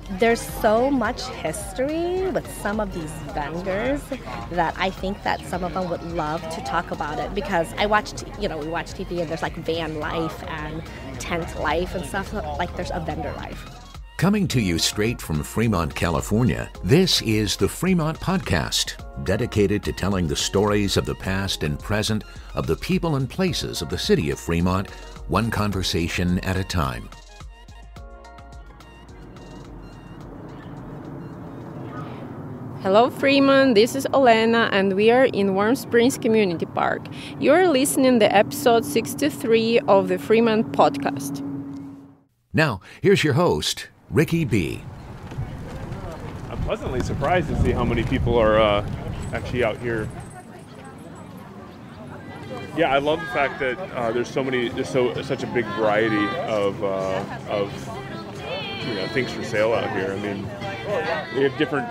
There's so much history with some of these vendors that I think that some of them would love to talk about it, because we watch TV and there's like van life and tent life and stuff, like there's a vendor life. Coming to you straight from Fremont, California, this is the Fremont Podcast, dedicated to telling the stories of the past and present of the people and places of the city of Fremont, one conversation at a time. Hello Fremont, this is Ohlone and we are in Warm Springs Community Park. You're listening to episode 63 of the Fremont Podcast. Now, here's your host, Ricky B. I'm pleasantly surprised to see how many people are actually out here. Yeah, I love the fact that there's such a big variety of things for sale out here. I mean, we have different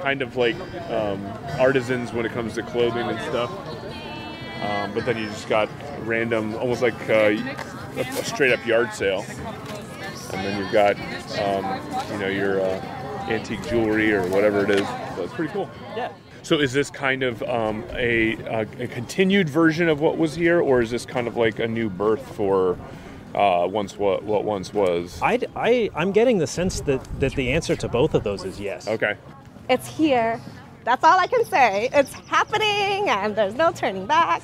kind of like artisans when it comes to clothing and stuff, but then you just got random, almost like a straight up yard sale. And then you've got, your antique jewelry or whatever it is. So it's pretty cool. Yeah. So is this kind of a continued version of what was here, or is this kind of like a new birth for what once was? I'm getting the sense that the answer to both of those is yes. Okay. It's here. That's all I can say. It's happening and there's no turning back.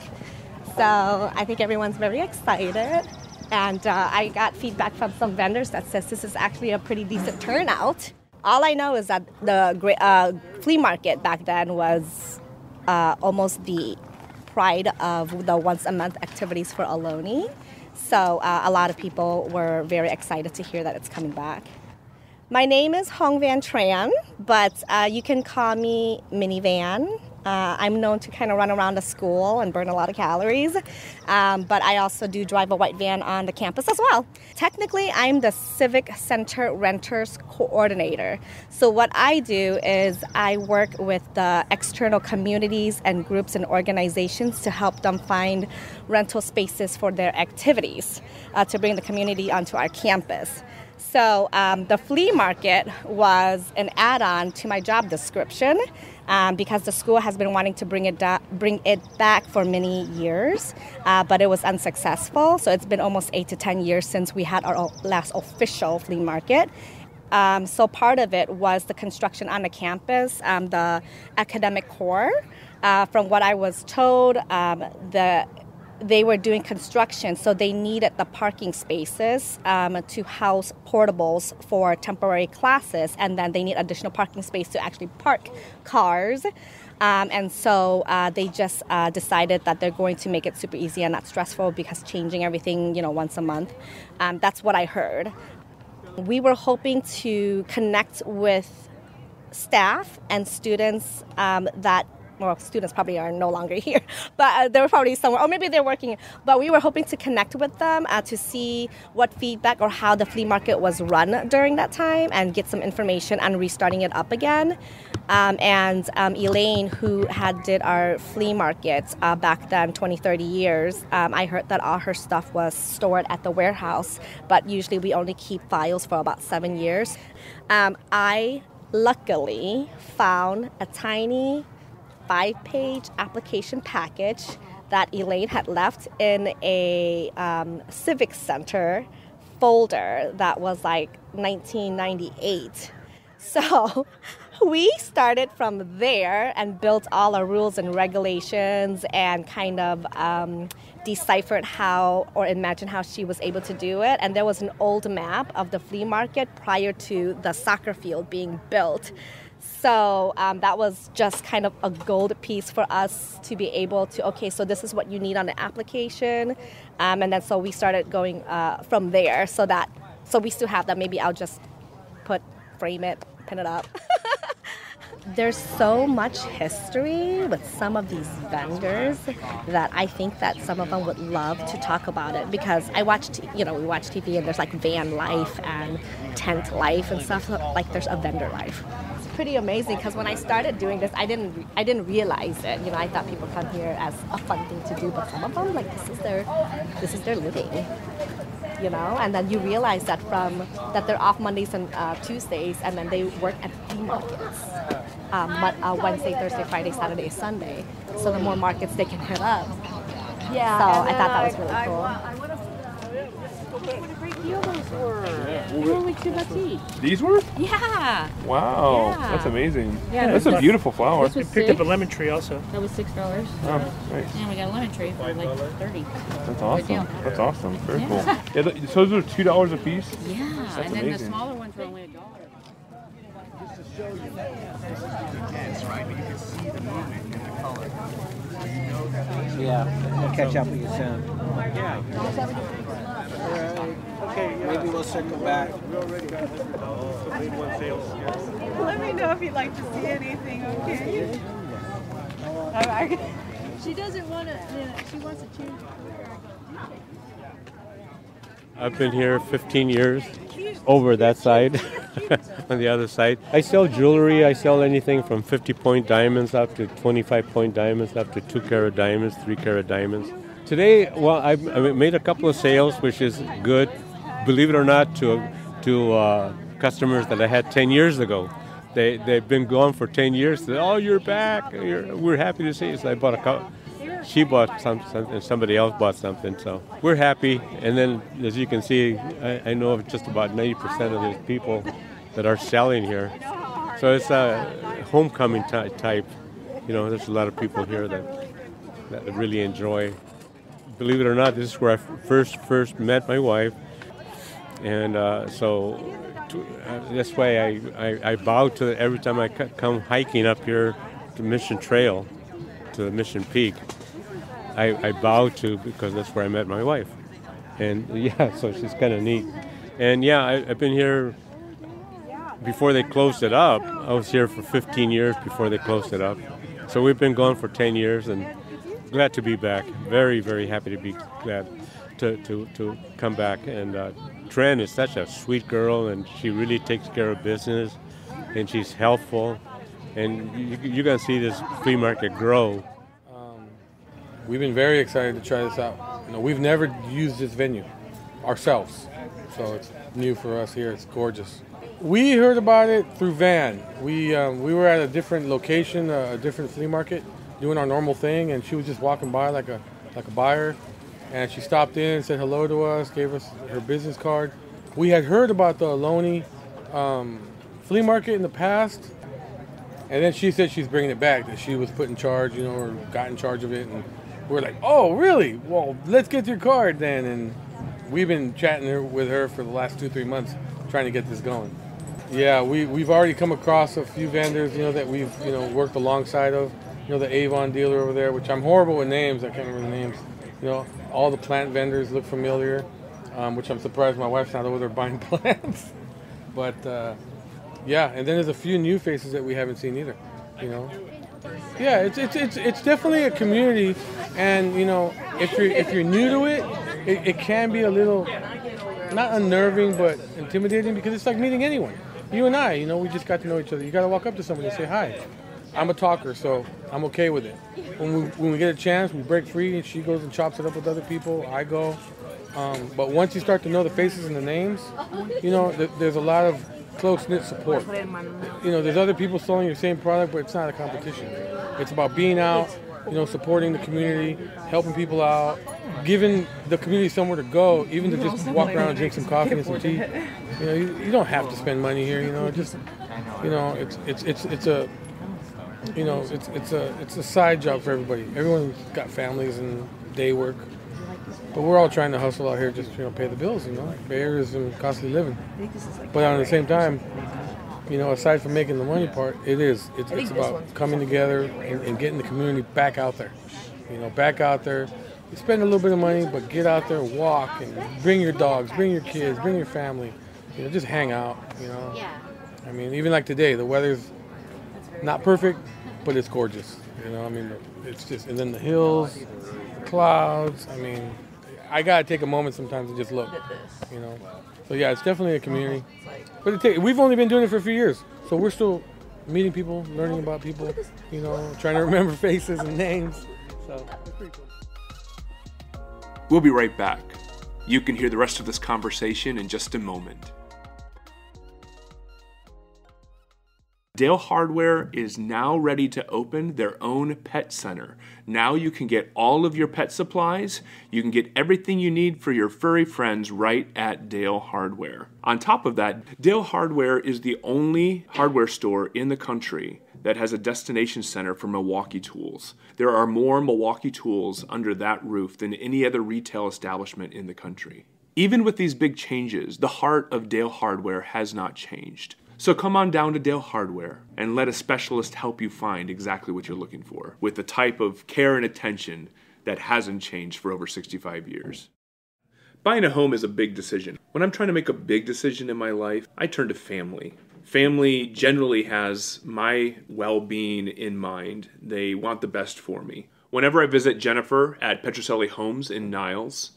So I think everyone's very excited. And I got feedback from some vendors that says this is actually a pretty decent turnout. All I know is that the flea market back then was almost the pride of the once-a-month activities for Ohlone. So a lot of people were very excited to hear that it's coming back. My name is Hongvan Tran, but you can call me Minivan. I'm known to kind of run around the school and burn a lot of calories, but I also do drive a white van on the campus as well. Technically, I'm the Civic Center Rentals coordinator. So what I do is I work with the external communities and groups and organizations to help them find rental spaces for their activities, to bring the community onto our campus. So the flea market was an add-on to my job description because the school has been wanting to bring it back for many years, but it was unsuccessful. So it's been almost 8 to 10 years since we had our last official flea market. So part of it was the construction on the campus, the academic core. From what I was told, they were doing construction, so they needed the parking spaces to house portables for temporary classes, and then they need additional parking space to actually park cars. And so they just decided that they're going to make it super easy and not stressful, because changing everything, once a month. That's what I heard. We were hoping to connect with staff and students students probably are no longer here, but they were probably somewhere, or maybe they're working. But we were hoping to connect with them to see what feedback or how the flea market was run during that time and get some information on restarting it up again. And Elaine, who did our flea market back then, 20, 30 years, I heard that all her stuff was stored at the warehouse, but usually we only keep files for about 7 years. I luckily found a tiny 5-page application package that Elaine had left in a Civic Center folder that was like 1998. So we started from there and built all our rules and regulations and kind of deciphered imagined how she was able to do it. And there was an old map of the flea market prior to the soccer field being built. So that was just kind of a gold piece for us to be able to, okay, so this is what you need on the application. And then so we started going from there so we still have that. Maybe I'll just frame it, pin it up. There's so much history with some of these vendors that I think that some of them would love to talk about it, because we watch TV and there's like van life and tent life and stuff, like there's a vendor life. It's pretty amazing, because when I started doing this, I didn't realize it. I thought people come here as a fun thing to do, but some of them, like, this is their living. you know, and then you realize that they're off Mondays and Tuesdays, and then they work at flea markets Wednesday, Thursday, Friday, Saturday, Sunday. So the more markets they can hit up. Yeah. So I thought that was really cool. What a great deal those were. They were only $2 each. These were? Yeah. Wow, Yeah. that's amazing. Yeah, That's a beautiful flower. This was Picked up a $6. lemon tree also. That was $6. Oh, nice. And we got a lemon tree for like $30. That's Good awesome. deal. That's awesome. Very Yeah. cool. Yeah, so those are $2 a piece? Yeah, That's and then amazing. the smaller ones were only $1. Yeah, we'll catch up with you soon. Okay, maybe we'll circle back. Let me know if you'd like to see anything, okay? All right. She doesn't want to, she wants to change. I've been here 15 years over that side, on the other side. I sell jewelry. I sell anything from 50-point diamonds up to 25-point diamonds up to 2-carat diamonds, 3-carat diamonds. Today, well, I made a couple of sales, which is good. Believe it or not, to customers that I had 10 years ago. They've been gone for 10 years. They, oh, you're back. We're happy to see you. So I bought a couple. She bought something, and somebody else bought something. So we're happy. And then, as you can see, I know of just about 90% of the people that are selling here. So it's a homecoming type. You know, there's a lot of people here that really enjoy. Believe it or not, this is where I first met my wife. And that's why I bow to it every time I come hiking up here to Mission Trail, to the Mission Peak. I bow to, because that's where I met my wife. And yeah, so she's kind of neat. And yeah, I've been here before they closed it up. I was here for 15 years before they closed it up. So we've been gone for 10 years and glad to be back. Very, very happy to be glad to come back. And Tran is such a sweet girl, and she really takes care of business, and she's helpful. And you're going to see this flea market grow. We've been very excited to try this out. You know, we've never used this venue ourselves, so it's new for us here. It's gorgeous. We heard about it through Van. We were at a different location, a different flea market, doing our normal thing, and she was just walking by like a buyer, and she stopped in, said hello to us, gave us her business card. We had heard about the Ohlone flea market in the past, and then she said she's bringing it back, that she was put in charge, you know, or got in charge of it, and we're like, oh, really? Well, let's get your card then. And we've been chatting with her for the last 2-3 months, trying to get this going. Yeah, we've already come across a few vendors, you know, that we've, you know, worked alongside of. You know, the Avon dealer over there, which I'm horrible with names. I can't remember the names. You know, all the plant vendors look familiar, which I'm surprised my wife's not over there buying plants. But yeah, and then there's a few new faces that we haven't seen either. You know. Yeah, it's definitely a community, and you know, if you're new to it, it can be a little, not unnerving, but intimidating, because it's like meeting anyone. You and I, you know, we just got to know each other. You got to walk up to somebody and say hi. I'm a talker, so I'm okay with it. When we get a chance, we break free, and she goes and chops it up with other people. I go, but once you start to know the faces and the names, you know, there's a lot of close-knit support. You know, there's other people selling your same product, but it's not a competition. It's about being out, you know, supporting the community, helping people out, giving the community somewhere to go, even to just walk around and drink some coffee and some tea. You know, you don't have to spend money here. You know, just, you know, it's a, you know, it's a side job for everybody. Everyone's got families and day work. But we're all trying to hustle out here, just, you know, pay the bills, you know. Bay Area is costly living. But at the same time, you know, aside from making the money part, it's about coming together and getting the community back out there. You know, back out there. You spend a little bit of money, but get out there and walk, and bring your dogs, bring your kids, bring your family. You know, just hang out, you know. Yeah. I mean, even like today, the weather's not perfect, but it's gorgeous. You know, I mean, it's just, and then the hills, the clouds, I mean, I gotta take a moment sometimes to just look, you know. So yeah, it's definitely a community. But we've only been doing it for a few years, so we're still meeting people, learning about people, you know, trying to remember faces and names. So it's pretty cool. We'll be right back. You can hear the rest of this conversation in just a moment. Dale Hardware is now ready to open their own pet center. Now you can get all of your pet supplies. You can get everything you need for your furry friends right at Dale Hardware. On top of that, Dale Hardware is the only hardware store in the country that has a destination center for Milwaukee tools. There are more Milwaukee tools under that roof than any other retail establishment in the country. Even with these big changes, the heart of Dale Hardware has not changed. So come on down to Dale Hardware and let a specialist help you find exactly what you're looking for with the type of care and attention that hasn't changed for over 65 years. Buying a home is a big decision. When I'm trying to make a big decision in my life, I turn to family. Family generally has my well-being in mind. They want the best for me. Whenever I visit Jennifer at Petrocelli Homes in Niles,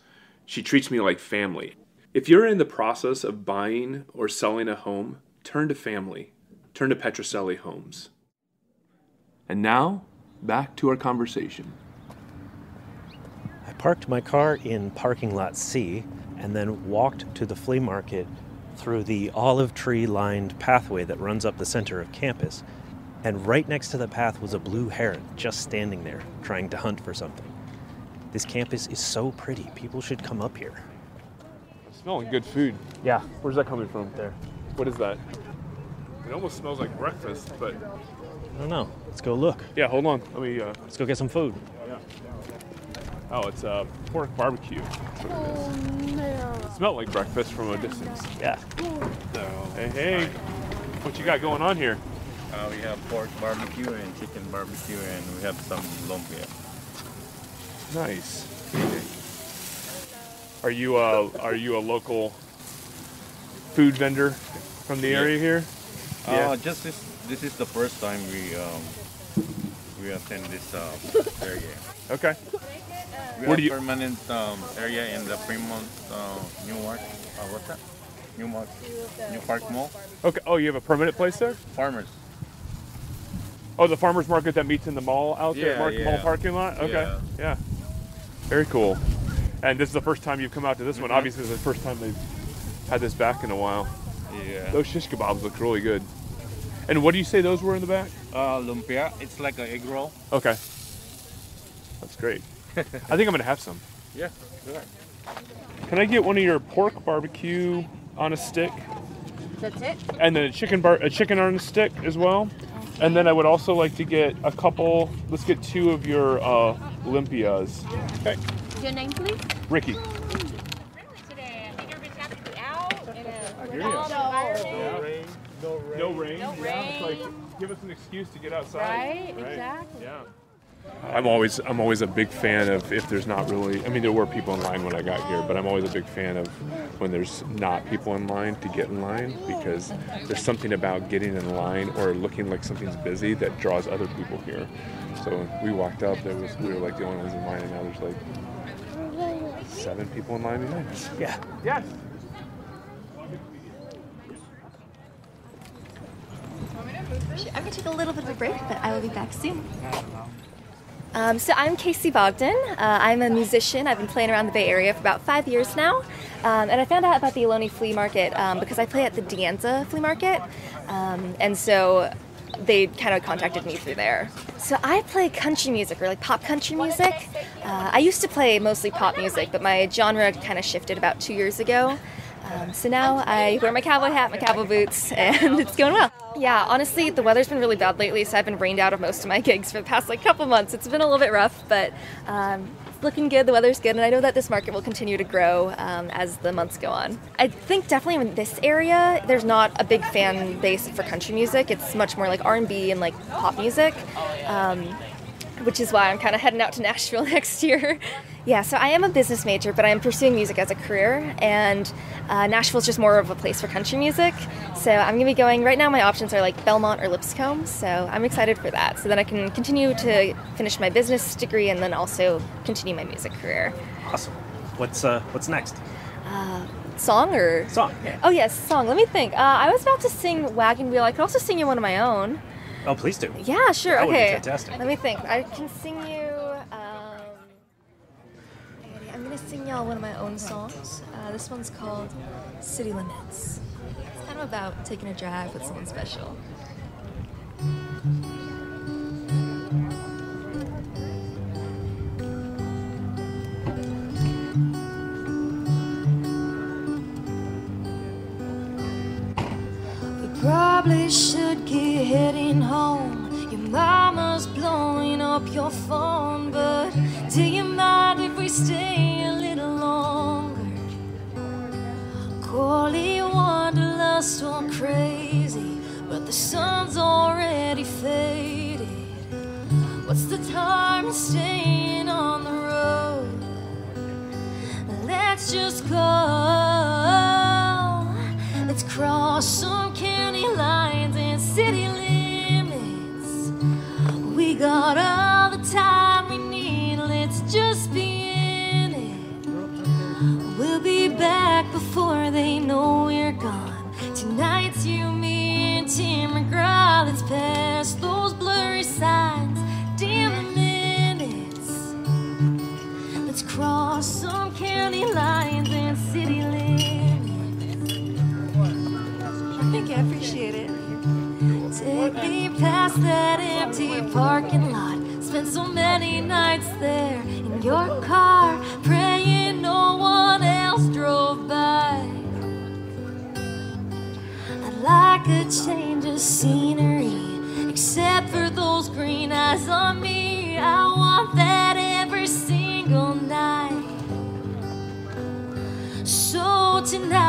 she treats me like family. If you're in the process of buying or selling a home, turn to family. Turn to Petrocelli Homes. And now, back to our conversation. I parked my car in parking lot C and then walked to the flea market through the olive tree lined pathway that runs up the center of campus. And right next to the path was a blue heron just standing there trying to hunt for something. This campus is so pretty. People should come up here. I'm smelling good food. Yeah. Where's that coming from? There. What is that? It almost smells like breakfast, but... I don't know. Let's go look. Yeah, hold on. Let me... Let's go get some food. Yeah. Oh, it's pork barbecue. That's what it is. No. It smelled like breakfast from a distance. Yeah. Hey. What you got going on here? We have pork barbecue and chicken barbecue, and we have some lumpia. Nice. Are you a local food vendor from the area here? Just this is the first time we attend this area. Okay. We have permanent area in the Fremont what's that? New Park Mall. Okay. Oh, you have a permanent place there? Farmers. Oh, the farmers market that meets in the mall out there, mall parking lot. Okay. Yeah. Very cool. And this is the first time you've come out to this one. Obviously, it's the first time they've had this back in a while. Yeah. Those shish kebabs look really good. And what do you say those were in the back? Lumpia. It's like an egg roll. Okay. That's great. I think I'm gonna have some. Yeah. Go ahead. Can I get one of your pork barbecue on a stick? That's it? And then a chicken on a stick as well. And then I would also like to get a couple. Let's get 2 of your limpias. Okay. Your name, please? Ricky. No rain. Yeah, it's like, give us an excuse to get outside. Right? Exactly. Yeah. I'm always a big fan of if there's not really. I mean, there were people in line when I got here, but I'm always a big fan of when there's not people in line to get in line, because there's something about getting in line or looking like something's busy that draws other people here. So when we walked up, we were like the only ones in line, and now there's like 7 people in line behind us. Yeah. Yes. I'm going to take a little bit of a break, but I will be back soon. So I'm Casey Bogdan. I'm a musician. I've been playing around the Bay Area for about 5 years now. And I found out about the Ohlone Flea Market because I play at the De Anza Flea Market. And so they kind of contacted me through there. So I play country music, or like pop country music. I used to play mostly pop music, but my genre kind of shifted about 2 years ago. So now I wear my cowboy hat, my cowboy boots, and it's going well. Yeah, honestly, the weather's been really bad lately, so I've been rained out of most of my gigs for the past couple months. It's been a little bit rough, but it's looking good, the weather's good, and I know that this market will continue to grow as the months go on. I think definitely in this area, there's not a big fan base for country music. It's much more like R&B and like pop music, which is why I'm kind of heading out to Nashville next year. Yeah, so I am a business major, but I'm pursuing music as a career, and Nashville's just more of a place for country music. So I'm going to be going, right now my options are like Belmont or Lipscomb, so I'm excited for that. So then I can continue to finish my business degree and then also continue my music career. Awesome. What's next? Song or? Song, yeah. Oh yes, song. Let me think. I was about to sing Wagon Wheel. I could also sing you one of my own. Oh, please do. Yeah, sure. That Okay. would be fantastic. Let me think. I can sing you. I'm gonna sing sing y'all one of my own songs. This one's called City Limits. It's kind of about taking a drive with someone special. Probably should get heading home. Your mama's blowing up your phone, but do you mind if we stay a little longer? Corley wanderlust or crazy, but the sun's already faded. What's the time of staying on the road? Let's just go. Let's cross some county lines and city limits. We got all the time we need, let's just be in it. We'll be back before they know we're gone. Tonight's you, me, and Tim McGraw. Let's pass those blurry signs, dim the minutes. Let's cross some county lines and city limits. Thank you, I appreciate it. Take me past that empty parking lot. Spent so many nights there in your car, praying no one else drove by. I'd like a change of scenery, except for those green eyes on me. I want that every single night. So tonight,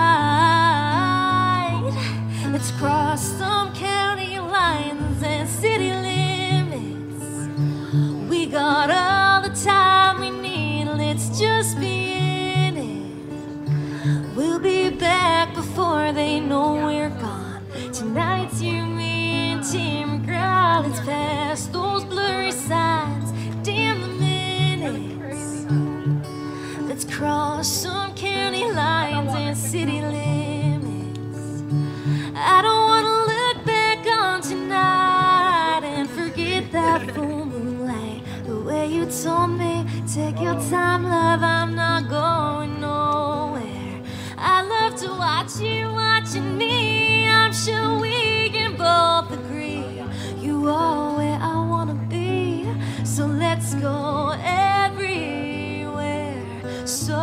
let's cross some county lines and city limits. We got all the time we need, let's just be in it. We'll be back before they know we're gone. Tonight's you, me, and Tim McGraw. Let's pass those blurry signs, dim the minutes. Let's cross some county lines and city limits. I don't want to look back on tonight and forget that full moonlight. The way you told me, take your time, love, I'm not going nowhere. I love to watch you watching me. I'm sure we can both agree you are where I want to be. So let's go everywhere. So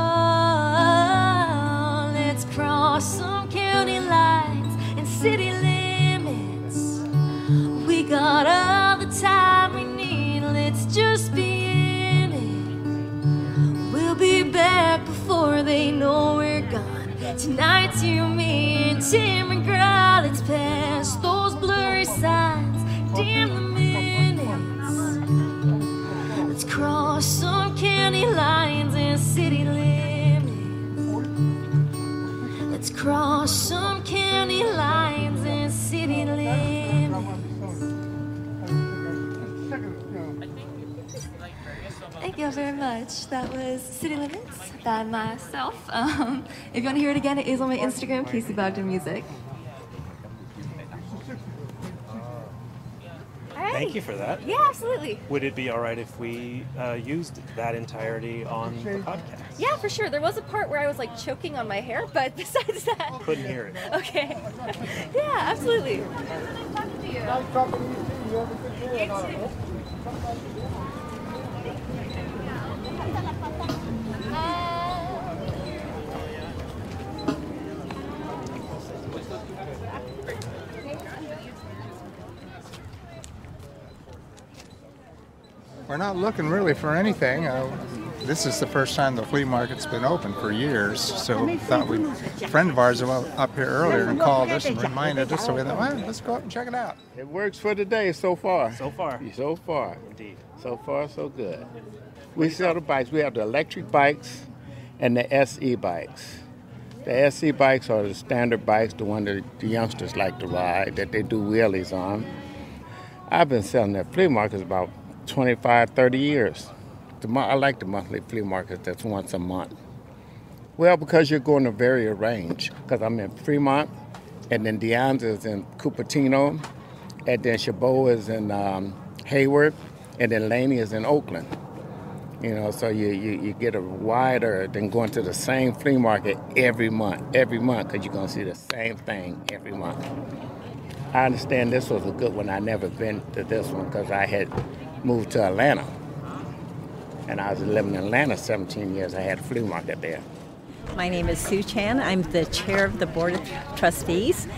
let's cross some county lines and city limits. We got all the time we need, let's just be in it. We'll be back before they know we're gone. Tonight's you, me, and Tim McGraw. Let's pass those blurry signs, dim the minutes. Let's cross some county lines and city limits. Let's cross some county lines and city limits. Thank you very much. That was City Limits by myself. If you want to hear it again, it is on my Instagram, Casey Bogdan Music. All right. Thank you for that. Yeah, absolutely. Would it be all right if we used that entirety on the podcast? Yeah, for sure. There was a part where I was like choking on my hair, but besides that. Couldn't hear it. Okay. Yeah, absolutely. Nice talking to you. You have a good day. We're not looking really for anything. This is the first time the flea market's been open for years, so a friend of ours was up here earlier and called us and reminded us, so we thought, well, let's go up and check it out. It works for today so far. So far. So far. Indeed. So far, so good. We sell the bikes. We have the electric bikes and the SE bikes. The SE bikes are the standard bikes, the one that the youngsters like to ride, that they do wheelies on. I've been selling at flea markets about 25, 30 years. I like the monthly flea market that's once a month. Well, because you're going to vary a range, because I'm in Fremont, and then Deon's is in Cupertino, and then Chabot is in Hayward, and then Laney is in Oakland. You know, so you get a wider than going to the same flea market every month, because you're going to see the same thing every month. I understand this was a good one. I never been to this one because I had moved to Atlanta. And I was living in Atlanta 17 years. I had a flea market there. My name is Sue Chan. I'm the chair of the Board of Trustees.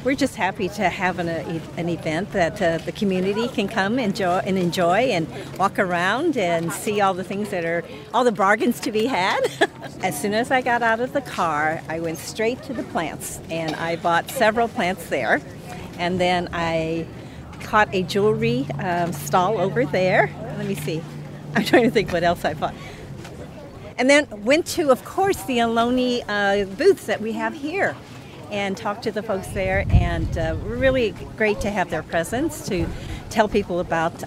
We're just happy to have an event that the community can come enjoy and walk around and see all the things all the bargains to be had. As soon as I got out of the car, I went straight to the plants, and I bought several plants there. And then I caught a jewelry stall over there. Let me see. I'm trying to think what else I bought. And then went to, of course, the Ohlone booths that we have here and talked to the folks there. And really great to have their presence to tell people about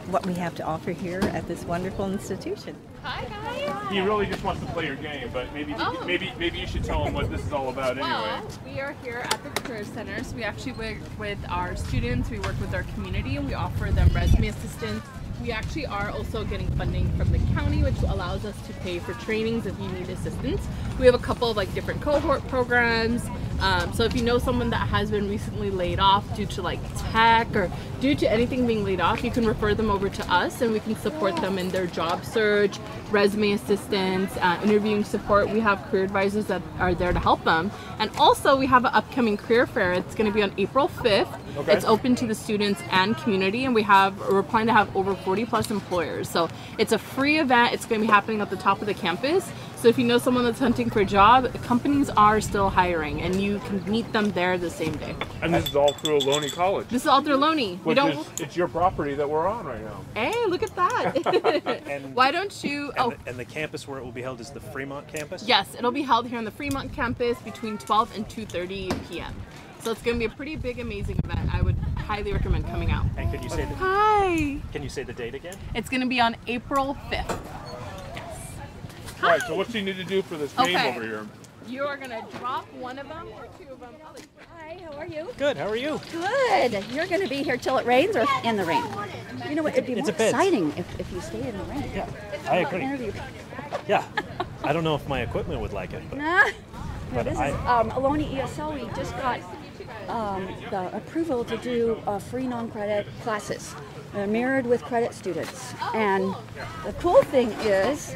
what we have to offer here at this wonderful institution. Hi, guys. He really just wants to play your game, but maybe you should tell him what this is all about anyway. Well, we are here at the Career Center, so we actually work with our students, we work with our community, and we offer them resume assistance. We actually are also getting funding from the county, which allows us to pay for trainings if you need assistance. We have a couple of different cohort programs. So if you know someone that has been recently laid off due to tech or due to anything being laid off, you can refer them over to us and we can support them in their job search, resume assistance, interviewing support. We have career advisors that are there to help them. And also we have an upcoming career fair. It's going to be on April 5th. Okay. It's open to the students and community, and we're planning to have over 40 plus employers. So it's a free event. It's going to be happening at the top of the campus. So if you know someone that's hunting for a job, companies are still hiring, and you can meet them there the same day. And this is all through Ohlone College. This is all through Ohlone. It's your property that we're on right now. Hey, look at that. And why don't you... And the campus where it will be held is the Fremont campus? Yes, it'll be held here on the Fremont campus between 12 and 2:30 p.m. So it's going to be a pretty big, amazing event. I would highly recommend coming out. And can you say Hi. Can you say the date again? It's going to be on April 5th. All right, so what do you need to do for this game over here? You are going to drop one of them or two of them. Hi, how are you? Good, how are you? Good. You're going to be here till it rains or in the rain? You know what, it'd be more exciting if you stayed in the rain. Yeah, I agree. Yeah, I don't know if my equipment would like it. But, but this is Ohlone ESL. We just got the approval to do free non-credit classes. They're mirrored with credit students. And the cool thing is,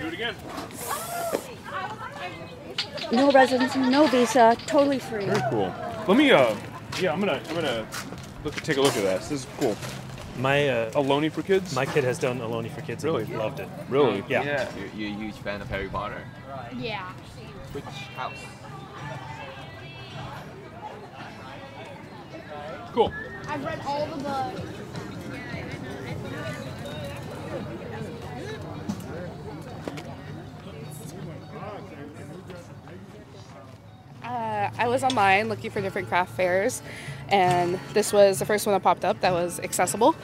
no residency, no visa, totally free. Very cool. Let me, I'm gonna take a look at this. This is cool. My Ohlone for Kids? My kid has done Ohlone for Kids. Really? And loved it. Really? Yeah. You're a huge fan of Harry Potter? Yeah. Which house? Cool. I've read all the books. I was online looking for different craft fairs, and this was the first one that popped up that was accessible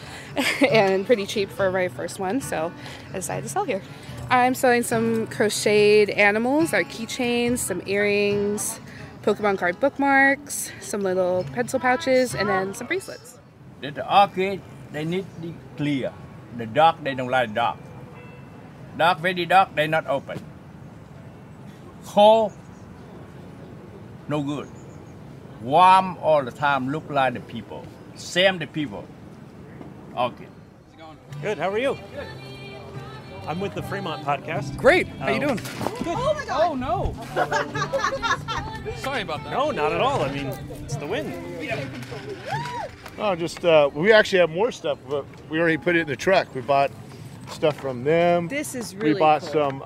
and pretty cheap for a very first one, so I decided to sell here. I'm selling some crocheted animals, like keychains, some earrings, Pokemon card bookmarks, some little pencil pouches, and then some bracelets. The orchid, they need to be clear. The dark, they don't like dark. Dark, very dark, they not open. Cold, no good. Warm all the time, look like the people. Same the people. Orchid. Good, how are you? I'm with the Fremont podcast. Great, how you doing? Good. Oh my God. Oh no. Sorry about that. No, not at all. I mean, it's the wind. Oh, just, we actually have more stuff, but we already put it in the truck. We bought stuff from them. This is really We bought cool. some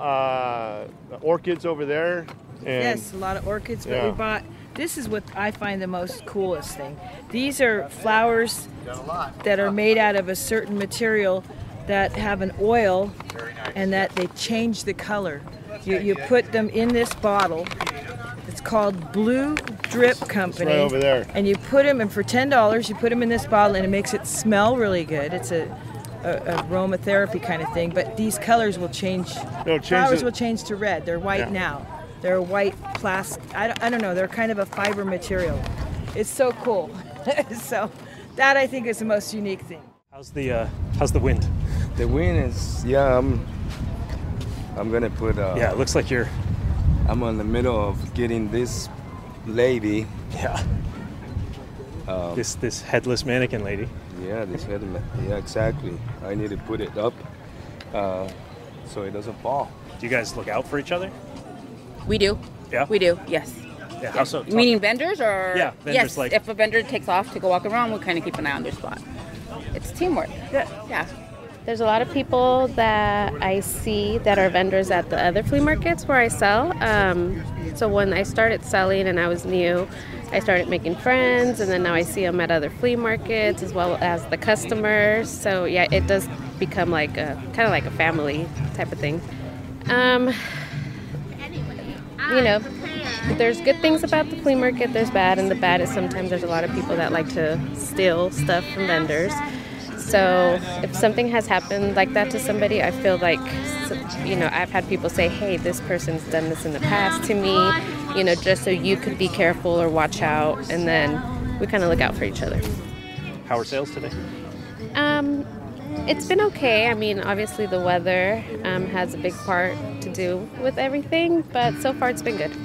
orchids over there. And Yes, a lot of orchids, but we bought, this is what I find the most coolest thing. These are flowers that are made out of a certain material that have an oil and that they change the color. You put them in this bottle. It's called Blue Drip Company. right over there. And you put them, and for $10, you put them in this bottle, and it makes it smell really good. It's a aromatherapy kind of thing, but these colors will change. Flowers will change to red. They're white now. They're a white plastic. I don't know. They're kind of a fiber material. It's so cool. So that I think is the most unique thing. How's the wind? The wind is I'm gonna put. Yeah, it looks like you're. I'm in the middle of getting this lady. Yeah. This headless mannequin lady. Yeah, yeah, exactly. I need to put it up so it doesn't fall. Do you guys look out for each other? We do. Yeah? We do, yes. Yeah, how so? Meaning vendors or? Yeah, vendors yes, like. if a vendor takes off to go walk around, we'll kind of keep an eye on their spot. It's teamwork. Yeah. There's a lot of people that I see that are vendors at the other flea markets where I sell. So when I started selling and I was new, I started making friends, and then now I see them at other flea markets as well as the customers. So yeah, it does become like kind of like a family type of thing. You know, there's good things about the flea market, there's bad, and the bad is sometimes there's a lot of people that like to steal stuff from vendors. So if something has happened like that to somebody, I feel like, you know, I've had people say, hey, this person's done this in the past to me, you know, just so you could be careful or watch out, and then we kind of look out for each other. How are sales today? It's been okay. I mean, obviously the weather has a big part to do with everything, but so far it's been good.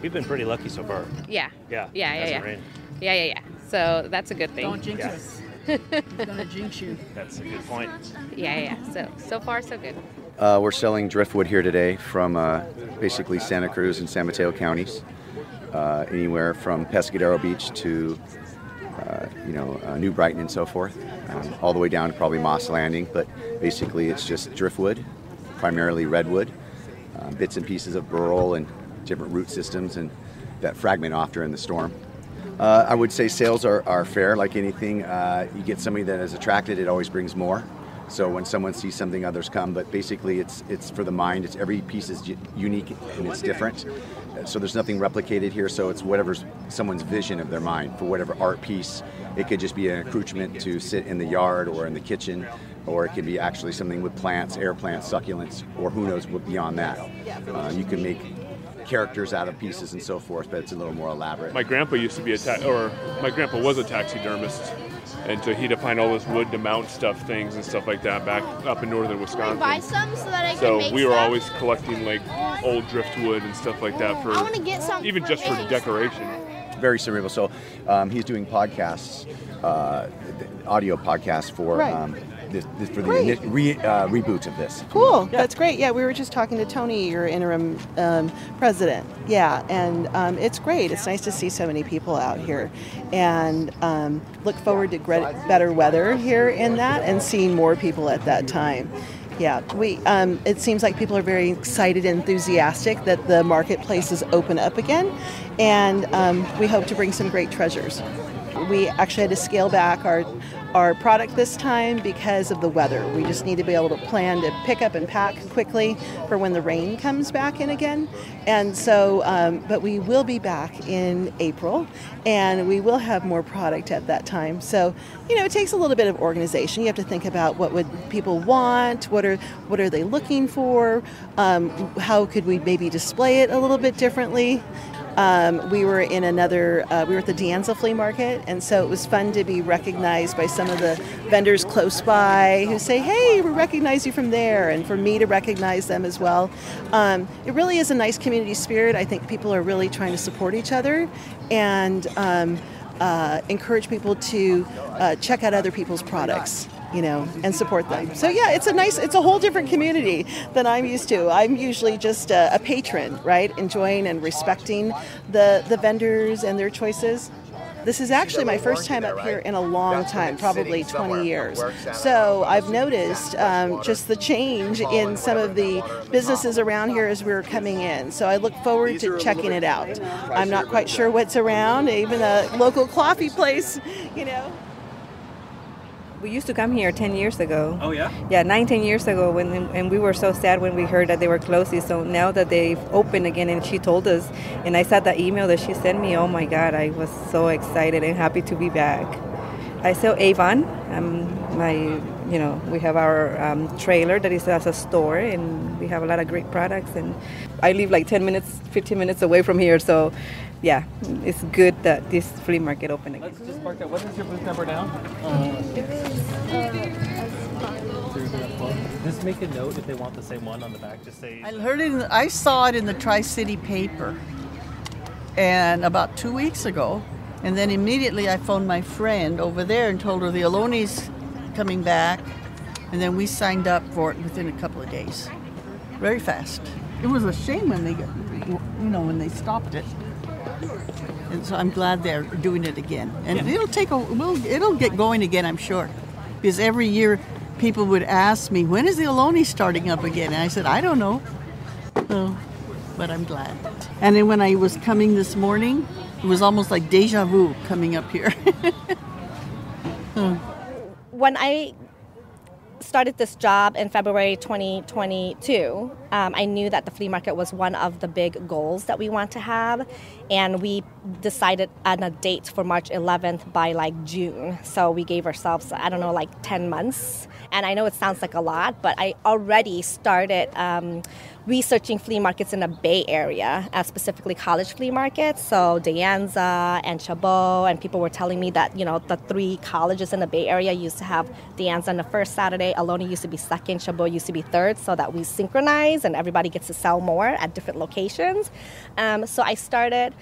We've been pretty lucky so far. Yeah. Yeah. Yeah. Rained. Yeah. So that's a good thing. Don't jinx us. It's gonna jinx you. That's a good point. Yeah. So far so good. We're selling driftwood here today from basically Santa Cruz and San Mateo counties, anywhere from Pescadero Beach to New Brighton and so forth, all the way down to probably Moss Landing. But basically, it's just driftwood, primarily redwood, bits and pieces of burl and different root systems, and that fragment off during the storm. I would say sales are fair, like anything. You get somebody that is attracted, it always brings more. So when someone sees something, others come. But basically, it's for the mind. It's every piece is unique and it's different. So there's nothing replicated here. So it's whatever's someone's vision of their mind for whatever art piece. It could just be an accoutrement to sit in the yard or in the kitchen, or it could be actually something with plants, air plants, succulents, or who knows what beyond that. You can make characters out of pieces and so forth, but it's a little more elaborate. My grandpa used to be my grandpa was a taxidermist, and so he'd find all this wood to mount things and stuff like that back up in northern Wisconsin. Buy some so that I can make we were stuff? always collecting like old driftwood and stuff like that for I want to get some even for just for eggs. decoration. Very cerebral. So he's doing podcasts, audio podcasts for for the reboot of this. Cool. That's great. Yeah, we were just talking to Tony, your interim president. Yeah, and it's great. It's nice to see so many people out here, and look forward to better weather here in that, and seeing more people at that time. Yeah, it seems like people are very excited and enthusiastic that the marketplace is open up again, and we hope to bring some great treasures. We actually had to scale back our product this time because of the weather. We just need to be able to plan to pick up and pack quickly for when the rain comes back in again. And so, but we will be back in April, and we will have more product at that time. So, it takes a little bit of organization. You have to think about what would people want, what are they looking for, how could we maybe display it a little bit differently. We were at the De Anza Flea Market, and so it was fun to be recognized by some of the vendors close by who say, hey, we recognize you from there, and for me to recognize them as well. It really is a nice community spirit. I think people are really trying to support each other and encourage people to check out other people's products. And support them. So yeah, it's a whole different community than I'm used to. I'm usually just a patron, right? Enjoying and respecting the vendors and their choices. This is actually my first time up here in a long time, probably 20 years. So I've noticed just the change in some of the businesses around here as we were coming in. So I look forward to checking it out. I'm not quite sure what's around, even a local coffee place, We used to come here 10 years ago. Oh, yeah? Yeah, 19 years ago, and we were so sad when we heard that they were closing. So now that they've opened again, and she told us, and I saw the email that she sent me, oh my God, I was so excited and happy to be back. I sell Avon. We have our trailer that is as a store, and we have a lot of great products. And I live like 15 minutes away from here, so yeah, it's good that this flea market opened again. Let's just mark that. What is your booth number now? Just make a note if they want the same one on the back. Just say. I saw it in the Tri-City paper, and about 2 weeks ago, and then immediately I phoned my friend over there and told her the Ohloni's coming back, and then we signed up for it within a couple of days, very fast. It was a shame when when they stopped it, and so I'm glad they're doing it again. And it'll get going again, I'm sure, because every year people would ask me, when is the Ohlone starting up again? And I said, I don't know. So, but I'm glad. And then when I was coming this morning, it was almost like deja vu coming up here. When I started this job in February 2022, I knew that the flea market was one of the big goals that we want to have, and we decided on a date for March 11th by June. So we gave ourselves, 10 months. And I know it sounds like a lot, but I already started researching flea markets in the Bay Area, specifically college flea markets. So De Anza and Chabot, and people were telling me that, the 3 colleges in the Bay Area used to have De Anza on the first Saturday, Ohlone used to be second, Chabot used to be third, so that we synchronize and everybody gets to sell more at different locations. So I started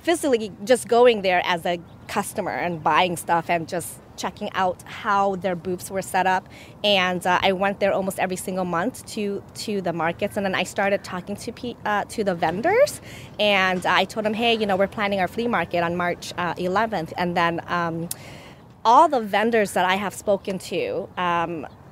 physically just going there as a customer and buying stuff and just checking out how their booths were set up. And I went there almost every single month to the markets, and then I started talking to the vendors, and I told them, hey, we're planning our flea market on March 11th. And then all the vendors that I have spoken to,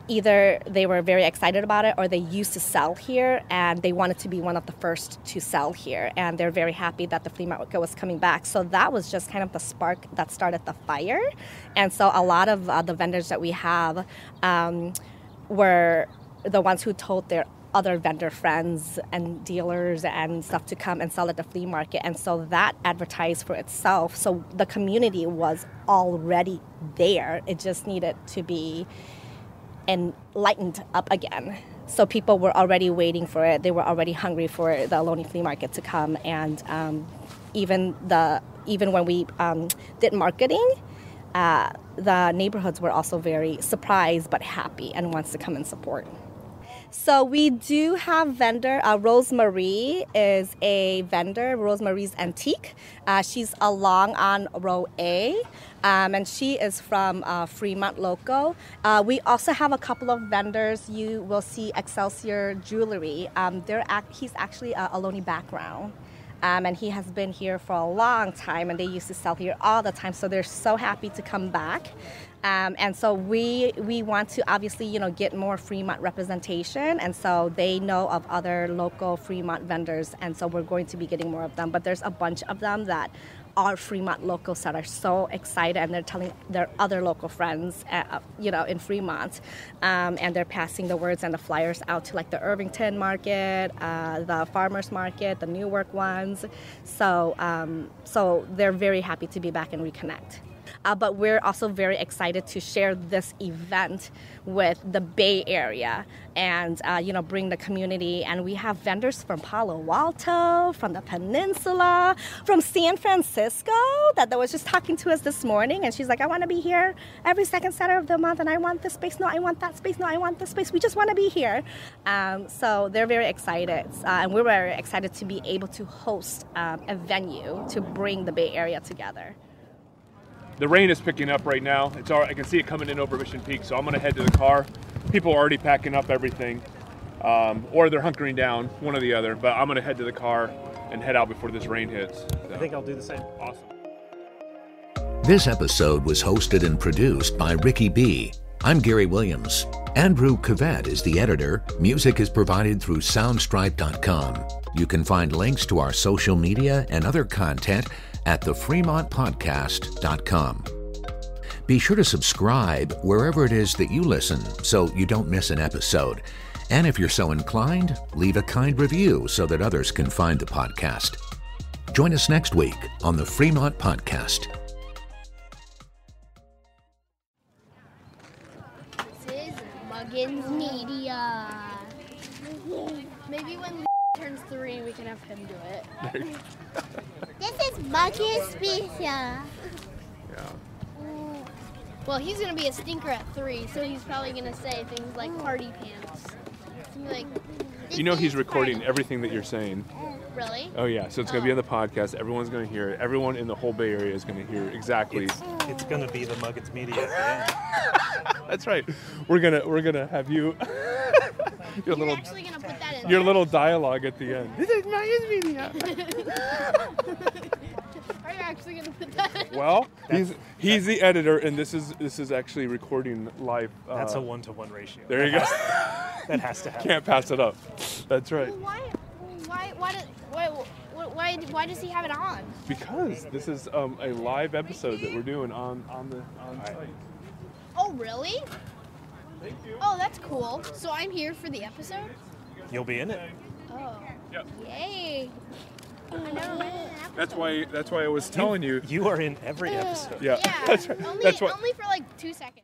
either they were very excited about it or they used to sell here and they wanted to be one of the first to sell here, and they're very happy that the flea market was coming back. So that was just kind of the spark that started the fire. And so a lot of the vendors that we have were the ones who told their other vendor friends and dealers and stuff to come and sell at the flea market. And so that advertised for itself. So the community was already there. It just needed to be and lightened up again. So people were already waiting for it. They were already hungry for the Ohlone flea market to come. And even when we did marketing, the neighborhoods were also very surprised but happy and wants to come and support. So we do have vendor. Rosemarie is a vendor, Rosemarie's Antique. She's along on row A, and she is from Fremont Loco. We also have a couple of vendors. You will see Excelsior Jewelry. He's actually a Ohlone background. And he has been here for a long time, and they used to sell here all the time. So they're so happy to come back. And so we want to obviously, get more Fremont representation. And so they know of other local Fremont vendors. And so we're going to be getting more of them. But there's a bunch of them that are Fremont locals that are so excited, and they're telling their other local friends, in Fremont. And they're passing the words and the flyers out to the Irvington market, the farmers market, the Newark ones. So they're very happy to be back and reconnect. But we're also very excited to share this event with the Bay Area and, bring the community. And we have vendors from Palo Alto, from the Peninsula, from San Francisco that was just talking to us this morning. And she's like, I want to be here every second Saturday of the month, and I want this space. No, I want that space. No, I want this space. We just want to be here. So they're very excited. And we're very excited to be able to host a venue to bring the Bay Area together. The rain is picking up right now. I can see it coming in over Mission Peak, so I'm going to head to the car. People are already packing up everything, or they're hunkering down, one or the other. But I'm going to head to the car and head out before this rain hits. So. I think I'll do the same. Awesome. This episode was hosted and produced by Ricky B. I'm Gary Williams. Andrew Cavett is the editor. Music is provided through soundstripe.com. You can find links to our social media and other content at thefremontpodcast.com. Be sure to subscribe wherever it is that you listen so you don't miss an episode. And if you're so inclined, leave a kind review so that others can find the podcast. Join us next week on the Fremont Podcast. This is Muggins Media. Maybe when turns 3, we can have him do it. This is Muggins Media. Yeah. Well, he's gonna be a stinker at 3, so he's probably gonna say things like party pants. Like, You know he's recording everything that you're saying. really? Oh yeah, so it's going to be on the podcast. Everyone's going to hear it. Everyone in the whole Bay Area is going to hear exactly. It's going to be the Muggins media at the end. That's right. We're gonna have you. your little. Actually gonna put that in Your there? little dialogue at the end. This is Muggins media. Are you actually gonna put that in? Well, he's the editor, and this is actually recording live. That's a 1-to-1 ratio. There you go. That has to happen. Can't pass it up. That's right. Why does he have it on? Because this is a live episode that we're doing on site. Oh, really? Oh, that's cool. So I'm here for the episode? You'll be in it. Oh. Yep. Yay. I know. That's why I was telling you. You are in every episode. Yeah. That's right. Only, That's why. only for like 2 seconds.